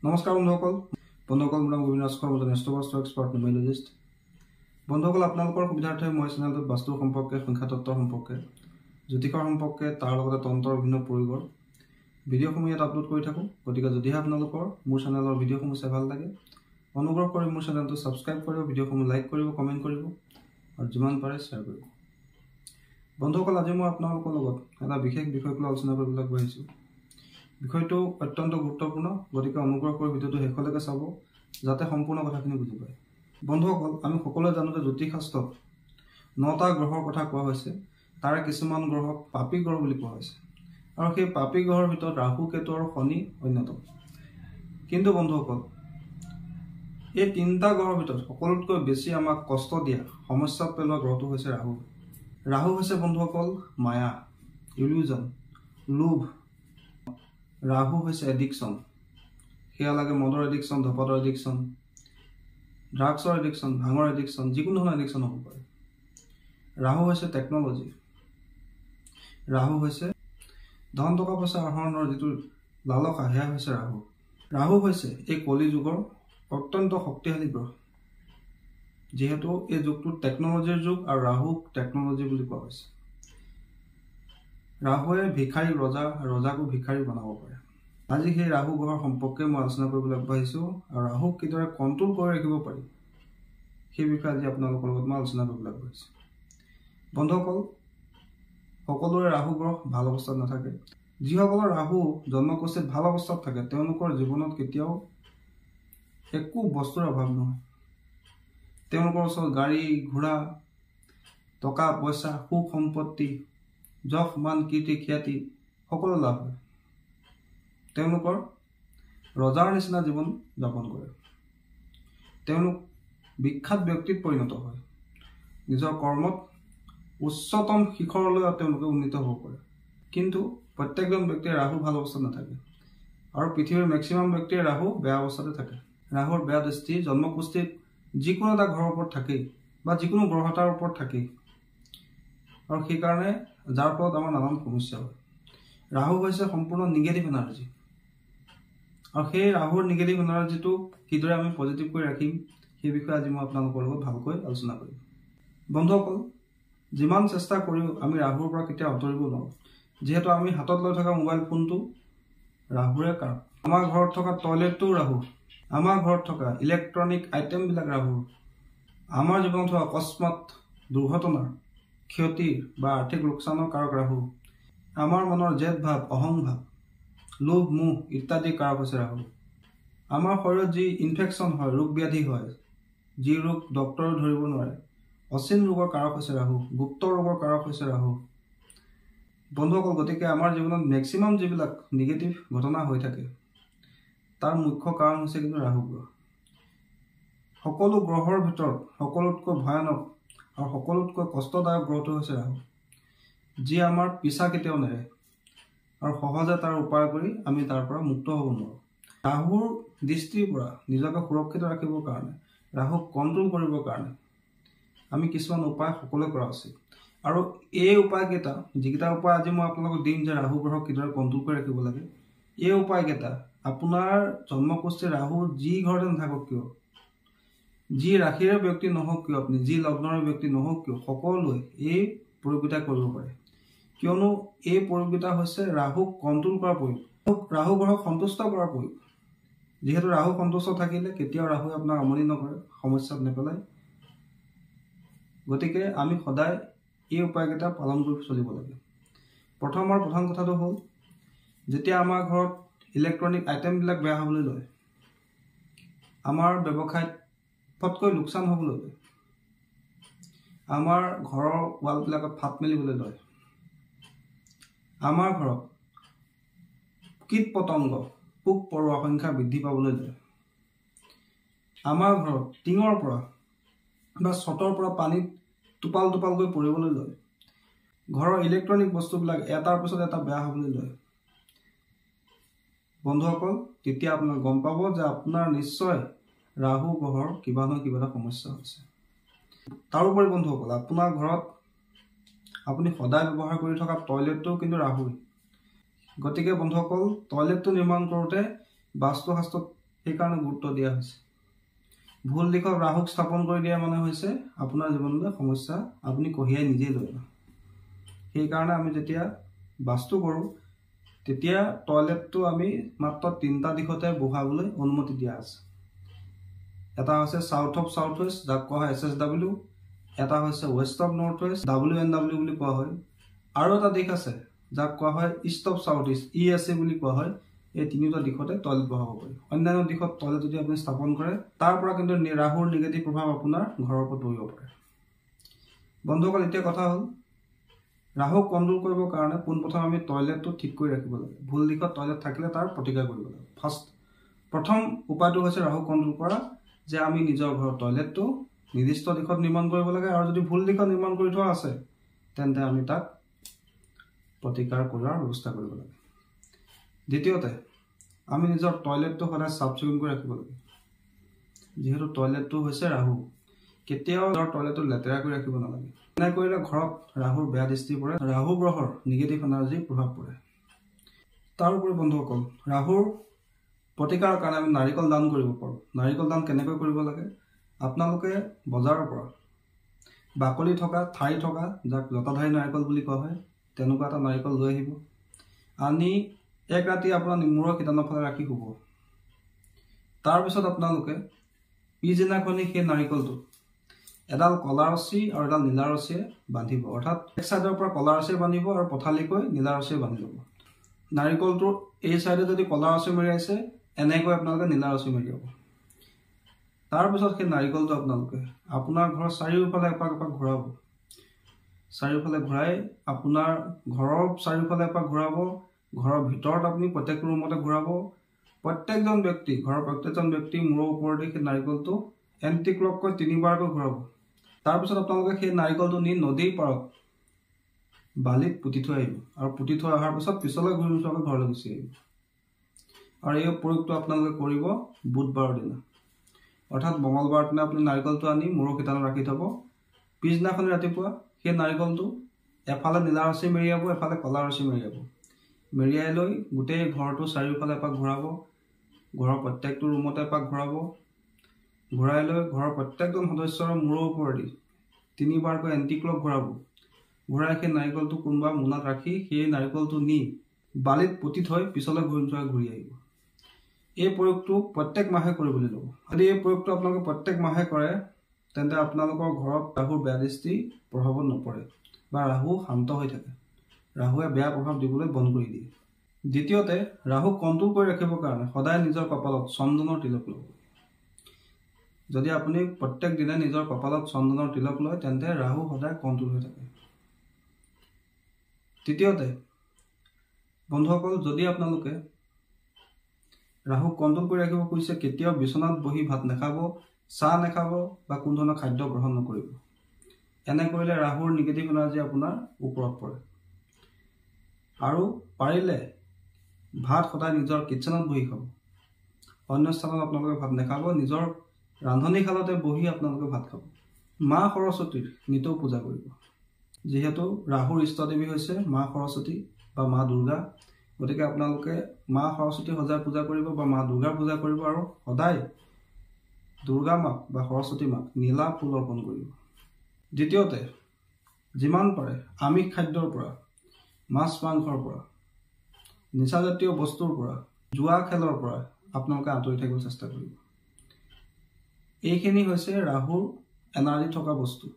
নমস্কাৰ বন্ধুসকল মই গোবিন্দ ৰাজখোৱা নেষ্টবাস্তু এক্সপাৰ্ট নিউমেৰলজিষ্ট। বন্ধুসকল, আপোনালোকৰ সুবিধাৰ্থে মই চেনেলটোত বাস্তুৰ সম্পৰ্কে, সংখ্যাতত্ত্বৰ সম্পৰ্কে, জ্যোতিষৰ সম্পৰ্কে, তাৰ লগতে তন্ত্ৰৰ বিভিন্ন পৰিগৰ ভিডিঅ'সমূহ ইয়াত আপলোড কৰি থাকোঁ। গতিকে যদিহে আপোনালোকৰ মোৰ চেনেলৰ ভিডিঅ'সমূহ চাই ভাল লাগে, অনুগ্ৰহ কৰি মোৰ চেনেলটো ছাবস্ক্ৰাইব কৰিব, ভিডিঅ'সমূহ লাইক কৰিব, কমেণ্ট কৰিব আৰু যিমান পাৰে শ্বেয়াৰ কৰিব। বন্ধুসকল, আজি মই আপোনালোকৰ লগত এটা বিশেষ বিষয়ক লৈ আলোচনা কৰিবলৈ গৈ আহিছোঁ। বিষয়টো অত্যন্ত গুৰুত্বপূৰ্ণ, গতিকে অনুগ্ৰহ কৰি ভিডিঅ'টো শেষলৈকে চাব যাতে সম্পূৰ্ণ কথাখিনি বুজি পায়। বন্ধুসকল, আমি সকলোৱে জানো যে জ্যোতিষশাস্ত্ৰত 9টা গ্ৰহৰ কথা কোৱা হৈছে। তাৰে কিছুমান গ্ৰহক পাপী গ্ৰহ বুলি কোৱা হৈছে, আৰু সেই পাপী গ্ৰহৰ ভিতৰত ৰাহু, কেতু আৰু শনি অন্যতম। কিন্তু বন্ধুসকল, এই 3টা গ্ৰহৰ ভিতৰত সকলোতকৈ বেছি আমাক কষ্ট দিয়া, সমস্যাত পেলোৱা গ্ৰহটো হৈছে ৰাহু। ৰাহু হৈছে বন্ধুসকল মায়া, ইলিউজন, লোভ। ৰাহু হৈছে এডিকশ্যন, সেয়া লাগে মদৰ এডিকশ্যন, ধপাতৰ এডিকশ্যন, ড্ৰাগছৰ এডিকশ্যন, ভাঙৰ এডিকশ্যন, যিকোনো ধৰণৰ এডিকশ্যন হ'ব পাৰে। ৰাহু হৈছে টেকন'লজি, ৰাহু হৈছে ধন টকা পইচা আহৰণৰ যিটো লালসা, সেয়া হৈছে ৰাহু। ৰাহু হৈছে এই কলি যুগৰ অত্যন্ত শক্তিশালী গ্ৰহ, যিহেতু এই যুগটো টেকন'লজিৰ যুগ আৰু ৰাহুক টেকন'লজি বুলি কোৱা হৈছে। ৰাহুৱে ভিখাৰী ৰজা, ৰজাকো ভিখাৰী বনাব পাৰে। আজি সেই ৰাহু গ্ৰহৰ সম্পৰ্কে মই আলোচনা কৰিবলৈ আগবাঢ়িছোঁ, আৰু ৰাহুক কিদৰে কণ্ট্ৰল কৰি ৰাখিব পাৰি সেই বিষয়ে আজি আপোনালোকৰ লগত মই আলোচনা কৰিবলৈ আগবাঢ়িছোঁ। বন্ধুসকল, সকলোৰে ৰাহু গ্ৰহ ভাল অৱস্থাত নাথাকে। যিসকলৰ ৰাহু জন্মকুষ্ঠিত ভাল অৱস্থাত থাকে, তেওঁলোকৰ জীৱনত কেতিয়াও একো বস্তুৰ অভাৱ নহয়। তেওঁলোকৰ ওচৰত গাড়ী ঘোঁৰা, টকা পইচা, সুখ সম্পত্তি, যশ মান, কীৰ্তি খ্যাতি সকলো লাভ হয়। তেওঁলোকৰ ৰজাৰ নিচিনা জীৱন যাপন কৰে। তেওঁলোক বিখ্যাত ব্যক্তিত পৰিণত হয়। নিজৰ কৰ্মত উচ্চতম শিখৰলৈ তেওঁলোকে উন্নীত হ'ব পাৰে। কিন্তু প্ৰত্যেকজন ব্যক্তিয়ে ৰাহু ভাল অৱস্থাত নাথাকে, আৰু পৃথিৱীৰ মেক্সিমাম ব্যক্তিয়ে ৰাহু বেয়া অৱস্থাতে থাকে। ৰাহুৰ বেয়া দৃষ্টি জন্মকুষ্ঠিত যিকোনো এটা ঘৰৰ ওপৰত থাকেই, বা যিকোনো গ্ৰহ এটাৰ ওপৰত থাকেই, আৰু সেইকাৰণে যাৰ ফলত আমাৰ নানান সমস্যা হয়। ৰাহু হৈছে সম্পূৰ্ণ নিগেটিভ এনাৰ্জি, আৰু সেই ৰাহুৰ নিগেটিভ এনাৰ্জিটো কিদৰে আমি পজিটিভ কৰি ৰাখিম সেই বিষয়ে আজি মই আপোনালোকৰ লগত ভালকৈ আলোচনা কৰিম। বন্ধুসকল, যিমান চেষ্টা কৰিও আমি ৰাহুৰ পৰা কেতিয়াও আঁতৰিব নোৱাৰোঁ, যিহেতু আমি হাতত লৈ থকা মোবাইল ফোনটো ৰাহুৰে কাৰক। আমাৰ ঘৰত থকা টয়লেটটোও ৰাহু, আমাৰ ঘৰত থকা ইলেক্ট্ৰনিক আইটেমবিলাক ৰাহুৰ, আমাৰ জীৱনত হোৱা অকস্মাত দুৰ্ঘটনাৰ, ক্ষতিৰ বা আৰ্থিক লোকচানৰ কাৰক ৰাহু, আমাৰ মনৰ জেদ ভাৱ, অহংভাৱ, লোভ মোহ ইত্যাদি কাৰক হৈছে ৰাহু। আমাৰ শৰীৰত যি ইনফেকশ্যন হয়, ৰোগ ব্যাধি হয়, যি ৰোগ ডক্টৰে ধৰিব নোৱাৰে, অচিন ৰোগৰ কাৰক হৈছে ৰাহু, গুপ্ত ৰোগৰ কাৰক হৈছে ৰাহু। বন্ধুসকল, গতিকে আমাৰ জীৱনত মেক্সিমাম যিবিলাক নিগেটিভ ঘটনা হৈ থাকে, তাৰ মুখ্য কাৰণ হৈছে কিন্তু ৰাহু গ্ৰহ। সকলো গ্ৰহৰ ভিতৰত সকলোতকৈ ভয়ানক আৰু সকলোতকৈ কষ্টদায়ক গ্ৰহটো হৈছে ৰাহু, যি আমাৰ পিছা কেতিয়াও নেৰে, আৰু সহজে তাৰ উপায় কৰি আমি তাৰ পৰা মুক্ত হ'ব নোৱাৰোঁ। ৰাহুৰ দৃষ্টিৰ পৰা নিজকে সুৰক্ষিত ৰাখিবৰ কাৰণে, ৰাহুক কণ্ট্ৰল কৰিবৰ কাৰণে আমি কিছুমান উপায় সকলোৱে কৰা উচিত। আৰু এই উপায়কেইটা, যিকেইটা উপায় আজি মই আপোনালোকক দিম যে ৰাহু গ্ৰহক কিদৰে কণ্ট্ৰল কৰি ৰাখিব লাগে, এই উপায়কেইটা আপোনাৰ জন্মকুষ্ঠিৰ ৰাহু যি ঘৰতে নাথাকক কিয়, যি ৰাশিৰে ব্যক্তি নহওক কিয়, আপুনি যি লগ্নৰে ব্যক্তি নহওক কিয়, সকলোৱে এই প্ৰয়োগকেইটা কৰিব পাৰে। কিয়নো এই প্ৰয়োগকেইটা হৈছে ৰাহুক কণ্ট্ৰল কৰা প্ৰয়োগ, ৰাহু গ্ৰহক সন্তুষ্ট কৰাৰ প্ৰয়োগ। যিহেতু ৰাহু সন্তুষ্ট থাকিলে কেতিয়াও ৰাহুৱে আপোনাক আমনি নকৰে, সমস্যাত নেপেলায়। গতিকে আমি সদায় এই উপায়কেইটা পালন কৰি চলিব লাগে। প্ৰথম কথাটো হ'ল, যেতিয়া আমাৰ ঘৰত ইলেক্ট্ৰনিক আইটেমবিলাক বেয়া হ'বলৈ লয়, আমাৰ ব্যৱসায়ত ফটকৈ লোকচান হ'বলৈ লয়, আমাৰ ঘৰৰ ৱালবিলাকত ফাট মেলিবলৈ লয়, আমাৰ ঘৰত কীট পতংগ, পোক পৰুৱাৰ সংখ্যা বৃদ্ধি পাবলৈ লয়, আমাৰ ঘৰত টিঙৰ পৰা বা ছটৰ পৰা পানীত টোপাল টোপালকৈ পৰিবলৈ লয়, ঘৰৰ ইলেক্ট্ৰনিক বস্তুবিলাক এটাৰ পিছত এটা বেয়া হ'বলৈ লয়, বন্ধুসকল, তেতিয়া আপোনাক গম পাব যে আপোনাৰ নিশ্চয় ৰাহু গ্ৰহৰ কিবা নহয় কিবা এটা সমস্যা হৈছে। তাৰোপৰি বন্ধুসকল, আপোনাৰ ঘৰত আপুনি সদায় ব্যৱহাৰ কৰি থকা টয়লেটটোও কিন্তু ৰাহুই। গতিকে বন্ধুসকল, টয়লেটটো নিৰ্মাণ কৰোঁতে বাস্তুশাস্ত্ৰত সেইকাৰণে গুৰুত্ব দিয়া হৈছে। ভুল দিশত ৰাহুক স্থাপন কৰি দিয়া মানে হৈছে আপোনাৰ জীৱনলৈ সমস্যা আপুনি কঢ়িয়াই নিজেই লৈ আনা। সেইকাৰণে আমি যেতিয়া বাস্তু কৰোঁ তেতিয়া টয়লেটটো আমি মাত্ৰ 3টা দিশতে বহাবলৈ অনুমতি দিয়া আছে। এটা হৈছে সাউথ অফ সাউথ ৱেষ্ট, যাক কোৱা হয় SSW, এটা হৈছে west of north west, WNW বুলি কোৱা হয়, আৰু এটা দিশ আছে যাক কোৱা হয় east of south east, ESA বুলি কোৱা হয়। এই 3টা দিশতে টয়লেট বহাব পাৰি। অন্যান্য দিশত টয়লেট যদি আপুনি স্থাপন কৰে তাৰ পৰা কিন্তু ৰাহুৰ নিগেটিভ প্ৰভাৱ আপোনাৰ ঘৰৰ ওপৰত পৰিব পাৰে। বন্ধুসকল, এতিয়া কথা হ'ল ৰাহুক কণ্ট্ৰল কৰিবৰ কাৰণে পোনপ্ৰথমে আমি টয়লেটটো ঠিক কৰি ৰাখিব লাগে। ভুল দিশত টয়লেট থাকিলে তাৰ প্ৰতিকাৰ কৰিব লাগে। প্ৰথম উপায়টো হৈছে ৰাহুক কণ্ট্ৰল কৰা, যে আমি নিজৰ ঘৰৰ টয়লেটটো নিৰ্দিষ্ট দিশত নিৰ্মাণ কৰিব লাগে, আৰু যদি ভুল দিশত নিৰ্মাণ কৰি থোৱা আছে তেন্তে আমি তাক প্ৰতিকাৰ কৰাৰ ব্যৱস্থা কৰিব লাগে। দ্বিতীয়তে আমি নিজৰ টয়লেটটো সদায় চাফ চিকুণ কৰি ৰাখিব লাগে। যিহেতু টয়লেটটো হৈছে ৰাহু, কেতিয়াও নিজৰ টয়লেটটো লেতেৰা কৰি ৰাখিব নালাগে। এনে কৰিলে ঘৰত ৰাহুৰ বেয়া দৃষ্টি পৰে, ৰাহু গ্ৰহৰ নিগেটিভ এনাৰ্জিৰ প্ৰভাৱ পৰে। তাৰোপৰি বন্ধুসকল, ৰাহুৰ প্ৰতিকাৰৰ কাৰণে আমি নাৰিকল দান কৰিব পাৰোঁ। নাৰিকল দান কেনেকৈ কৰিব লাগে? আপোনালোকে বজাৰৰ পৰা বাকলি থকা, ঠাৰি থকা, যাক লতাধাৰী নাৰিকল বুলি কোৱা হয়, তেনেকুৱা এটা নাৰিকল লৈ আহিব। আনি এক ৰাতি আপোনাৰ মূৰৰ শিতানৰ ফালে ৰাখি শুব। তাৰপিছত আপোনালোকে পিছদিনাখনি সেই নাৰিকলটো এডাল কলা ৰছী আৰু এডাল নীলা ৰছীয়ে বান্ধিব। অৰ্থাৎ এক চাইডৰ পৰা কলা ৰছীয়ে বান্ধিব আৰু পথালিকৈ নীলা ৰছীয়ে বান্ধি ল'ব। নাৰিকলটোৰ এই চাইডে যদি কলা ৰছী মেৰিয়াইছে, এনেকৈ আপোনালোকে নীলা ৰছী মেৰিয়াব। তাৰপিছত সেই নাৰিকলটো আপোনালোকে আপোনাৰ ঘৰৰ চাৰিওফালে এপাক এপাক ঘূৰাব। চাৰিওফালে ঘূৰাই আপোনাৰ ঘৰৰ চাৰিওফালে এপাক ঘূৰাব। ঘৰৰ ভিতৰত আপুনি প্ৰত্যেকটো ৰুমতে ঘূৰাব। প্ৰত্যেকজন ব্যক্তি, ঘৰৰ প্ৰত্যেকজন ব্যক্তি মূৰৰ ওপৰতে সেই নাৰিকলটো এণ্টি ক্লককৈ 3বাৰকৈ ঘূৰাব। তাৰপিছত আপোনালোকে সেই নাৰিকলটো নি নদীৰ পাৰত বালিত পুতি থৈ আহিব, আৰু পুতি থৈ অহাৰ পিছত পিছলৈ ঘূৰি নোচোৱাকৈ ঘৰলৈ গুচি আহিব। আৰু এই প্ৰয়োগটো আপোনালোকে কৰিব বুধবাৰৰ দিনা, অৰ্থাৎ মঙলবাৰৰ দিনা আপুনি নাৰিকলটো আনি মূৰৰ শিতানত ৰাখি থ'ব। পিছদিনাখন ৰাতিপুৱা সেই নাৰিকলটো এফালে নীলা ৰছী মেৰিয়াব, এফালে কলা ৰছী মেৰিয়াব। মেৰিয়াই লৈ গোটেই ঘৰটো চাৰিওফালে এপাক ঘূৰাব। ঘৰৰ প্ৰত্যেকটো ৰুমতে এপাক ঘূৰাব। ঘূৰাই লৈ ঘৰৰ প্ৰত্যেকজন সদস্যৰ মূৰৰ ওপৰেদি 3বাৰকৈ এণ্টি ক্লক ঘূৰাব। ঘূৰাই সেই নাৰিকলটো কোনোবা মোনাত ৰাখি সেই নাৰিকলটো নি বালিত পুতি থৈ পিছলৈ ঘূৰি নোচোৱাকৈ ঘূৰি আহিব। এই প্ৰয়োগটো প্ৰত্যেক মাহে কৰিবলৈ ল'ব। যদি এই প্ৰয়োগটো আপোনালোকে প্ৰত্যেক মাহে কৰে তেন্তে আপোনালোকৰ ঘৰত ৰাহুৰ বেয়া দৃষ্টি প্ৰভাৱত নপৰে, বা ৰাহু শান্ত হৈ থাকে। ৰাহুৱে বেয়া প্ৰভাৱ দিবলৈ বন্ধ কৰি দিয়ে। দ্বিতীয়তে, ৰাহুক কণ্ট্ৰল কৰি ৰাখিবৰ কাৰণে সদায় নিজৰ কপালত চন্দনৰ তিলক ল'ব। যদি আপুনি প্ৰত্যেক দিনে নিজৰ কপালত চন্দনৰ তিলক লয় তেন্তে ৰাহু সদায় কণ্ট্ৰল হৈ থাকে। তৃতীয়তে বন্ধুসকল, যদি আপোনালোকে ৰাহুক কণ্ট্ৰল কৰি ৰাখিব খুজিছে, কেতিয়াও বিচনাত বহি ভাত নাখাব, চাহ নাখাব, বা কোনো ধৰণৰ খাদ্য গ্ৰহণ নকৰিব। এনে কৰিলে ৰাহুৰ নিগেটিভ এনাৰ্জি আপোনাৰ ওপৰত পৰে। আৰু পাৰিলে ভাত সদায় নিজৰ কিটচেনত বহি খাব। অন্য স্থানত আপোনালোকে ভাত নাখাব, নিজৰ ৰান্ধনীশালতে বহি আপোনালোকে ভাত খাব। মা সৰস্বতীৰ নিতৌ পূজা কৰিব। যিহেতু ৰাহুৰ ইষ্টদেৱী হৈছে মা সৰস্বতী বা মা দুৰ্গা, গতিকে আপোনালোকে মা সৰস্বতী সদায় পূজা কৰিব বা মা দুৰ্গাৰ পূজা কৰিব, আৰু সদায় দুৰ্গা মাক বা সৰস্বতী মাক নীলা ফুল অৰ্পণ কৰিব। দ্বিতীয়তে, যিমান পাৰে আমিষ খাদ্যৰ পৰা, মাছ মাংসৰ পৰা, নিচাজাতীয় বস্তুৰ পৰা, জুৱা খেলৰ পৰা আপোনালোকে আঁতৰি থাকিব চেষ্টা কৰিব। এইখিনি হৈছে ৰাহুৰ এনাৰ্জি থকা বস্তু।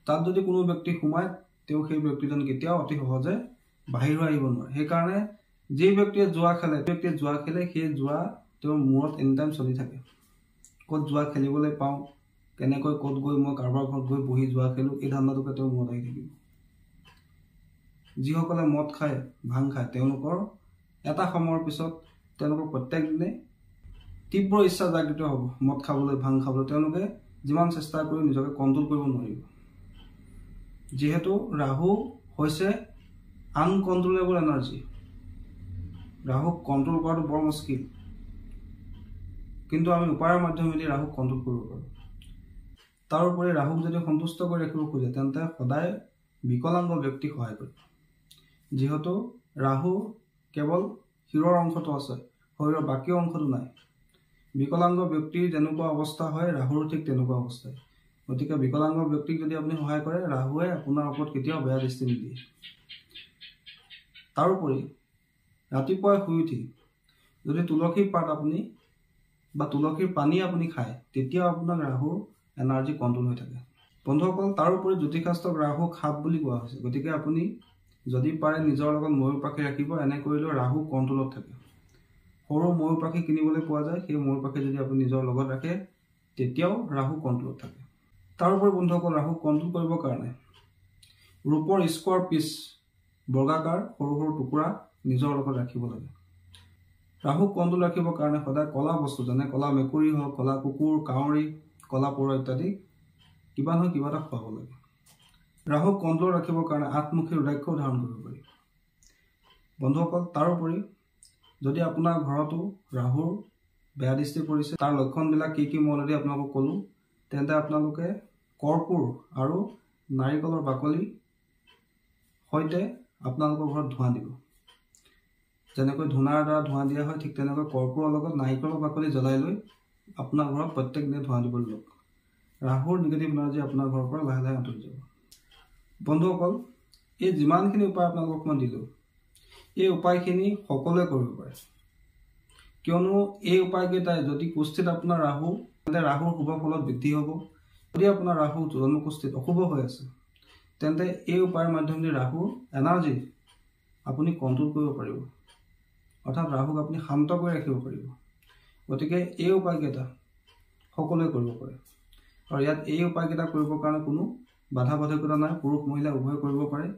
তাত যদি কোনো ব্যক্তি সোমায়, তেওঁ সেই ব্যক্তিজন কেতিয়াও অতি সহজে বাহিৰ হৈ আহিব নোৱাৰে। সেইকাৰণে যি ব্যক্তিয়ে জুৱা খেলে, সেই জুৱা তেওঁৰ মূৰত এনিটাইম চলি থাকে। ক'ত জুৱা খেলিবলৈ পাওঁ, কেনেকৈ ক'ত গৈ মই কাৰোবাৰ ঘৰত গৈ বহি জুৱা খেলোঁ, এই ধাৰণাটোকে তেওঁৰ মূৰত আহি থাকিব। যিসকলে মদ খায়, ভাং খায়, তেওঁলোকৰ এটা সময়ৰ পিছত তেওঁলোকৰ প্ৰত্যেক দিনে তীব্ৰ ইচ্ছা জাগৃত হ'ব মদ খাবলৈ, ভাং খাবলৈ। তেওঁলোকে যিমান চেষ্টা কৰি নিজকে কণ্ট্ৰল কৰিব নোৱাৰিব। যিহেতু ৰাহু হৈছে আনকণ্ট্ৰলেবল এনাৰ্জি। ৰাহুক কণ্ট্ৰল কৰাটো বৰ মুস্কিল, কিন্তু আমি উপায়ৰ মাধ্যমেদি ৰাহুক কণ্ট্ৰল কৰিব পাৰোঁ। তাৰোপৰি ৰাহুক যদি সন্তুষ্ট কৰি ৰাখিব খোজে তেন্তে সদায় বিকলাংগ ব্যক্তিক সহায় কৰিব। যিহেতু ৰাহু কেৱল শিৰৰ অংশটো আছে, শৰীৰৰ বাকী অংশটো নাই। বিকলাঙ্গ ব্যক্তিৰ যেনেকুৱা অৱস্থা হয় ৰাহুৰ ঠিক তেনেকুৱা অৱস্থা গতিকে বিকলাঙ্গ ব্যক্তিক যদি আপুনি সহায় কৰে ৰাহুৱে আপোনাৰ ওপৰত কেতিয়াও বেয়া দৃষ্টি নিদিয়ে তাৰোপৰি ৰাতিপুৱা শুই উঠি যদি তুলসীৰ পাত আপুনি বা তুলসীৰ পানী আপুনি খায় তেতিয়াও আপোনাৰ ৰাহুৰ এনাৰ্জি কন্ট্ৰোল হৈ থাকে বন্ধুসকল তাৰোপৰি জ্যোতিষশাস্ত্ৰত ৰাহু খাপ বুলি কোৱা হৈছে গতিকে আপুনি যদি পাৰে নিজৰ লগত ময়ূৰ পাখি ৰাখিব এনে কৰিলে ৰাহু কন্ট্ৰোলত থাকে সৰু ময়ূৰ পাখি কিনিবলৈ পোৱা যায় সেই ময়ূৰ পাখি যদি আপুনি নিজৰ লগত ৰাখে তেতিয়াও ৰাহু কন্ট্ৰোলত থাকে তাৰোপৰি বন্ধুসকল ৰাহু কন্ট্ৰোল কৰিবৰ কাৰণে ৰূপৰ স্কোৱাৰ পিচ বৰ্গাকাৰ সৰু সৰু টুকুৰা নিজৰ লগত ৰাখিব লাগে ৰাহু কন্ট্ৰোল ৰাখিবৰ কাৰণে সদায় কলা বস্তু যেনে কলা মেকুৰী হওক কলা কুকুৰ কাউৰী কলা পৰুৱা ইত্যাদি কিবা নহয় কিবা এটা খুৱাব লাগে ৰাহু কন্ট্ৰোল ৰাখিবৰ কাৰণে আঠমুখী ৰুদ্ৰাক্ষ ধাৰণ কৰিব পাৰি বন্ধুসকল তাৰোপৰি যদি আপোনাৰ ঘৰতো ৰাহুৰ বেয়া দৃষ্টি পৰিছে তাৰ লক্ষণবিলাক কি মই অলৰেডি আপোনালোকক ক'লো তেন্তে আপোনালোকে কৰ্পূৰ আৰু নাৰিকলৰ বাকলি সৈতে আপোনালোকৰ ঘৰত ধোঁৱা দিব যেনেকৈ ধূনাৰ দ্বাৰা ধোঁৱা দিয়া হয় ঠিক তেনেকৈ কৰ্পূৰৰ লগত নাৰিকলৰ বাকলি জ্বলাই লৈ আপোনাৰ ঘৰত প্ৰত্যেক দিনে ধোঁৱা দিব লওক ৰাহুৰ নিগেটিভ এনাৰ্জি আপোনাৰ ঘৰৰ পৰা লাহে লাহে আঁতৰি যাব বন্ধুসকল এই যিমানখিনি উপায় আপোনালোকক মই দিলোঁ এই উপায়খিনি সকলোৱে কৰিব পাৰে কিয়নো এই উপায়কেইটাই যদি কুষ্ঠিত আপোনাৰ ৰাহু তেন্তে ৰাহুৰ শুভ ফলত বৃদ্ধি হ'ব যদি আপোনাৰ ৰাহু জন্মকুষ্ঠিত অশুভ হৈ আছে তেন্তে এই উপায়ৰ মাধ্যমেৰে ৰাহুৰ এনাৰ্জি আপুনি কণ্ট্ৰোল কৰিব পাৰিব অৰ্থাৎ ৰাহুক আপুনি শান্ত কৰি ৰাখিব পাৰিব গতিকে এই উপায়কেইটা সকলোৱে কৰিব পাৰে আৰু ইয়াত এই উপায়কেইটা কৰিবৰ কাৰণে কোনো বাধা বাধকতা নাই পুৰুষ মহিলা উভয়ে কৰিব পাৰে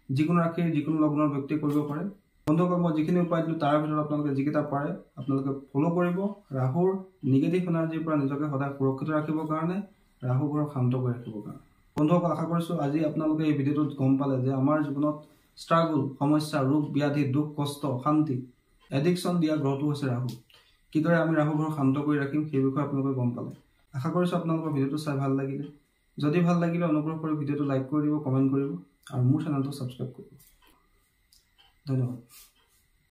যিকোনো ৰাশিৰ যিকোনো লগ্নৰ ব্যক্তিয়ে কৰিব পাৰে বন্ধুসকল মই যিখিনি উপায় দিলোঁ তাৰ ভিতৰত আপোনালোকে যিকেইটা পাৰে আপোনালোকে ফ'ল' কৰিব ৰাহুৰ নিগেটিভ এনাৰ্জিৰ পৰা নিজকে সদায় সুৰক্ষিত ৰাখিবৰ কাৰণে ৰাহু ঘৰক শান্ত কৰি ৰাখিবৰ কাৰণে বন্ধুসকল আশা কৰিছোঁ আজি আপোনালোকে এই ভিডিঅ'টোত গম পালে যে আমাৰ জীৱনত ষ্ট্ৰাগল সমস্যা ৰোগ ব্যাধি দুখ কষ্ট অশান্তি এডিকশ্যন দিয়া গ্ৰহটো হৈছে ৰাহু কিদৰে আমি ৰাহু ঘৰক শান্ত কৰি ৰাখিম সেই বিষয়ে আপোনালোকে গম পালে আশা কৰিছোঁ আপোনালোকৰ ভিডিঅ'টো চাই ভাল লাগিলে যদি ভাল লাগিলে অনুগ্ৰহ কৰি ভিডিঅ'টো লাইক কৰি দিব কমেণ্ট কৰিব আৰু মোৰ চেনেলটো ছাবস্ক্ৰাইব কৰিব ধন্যবাদ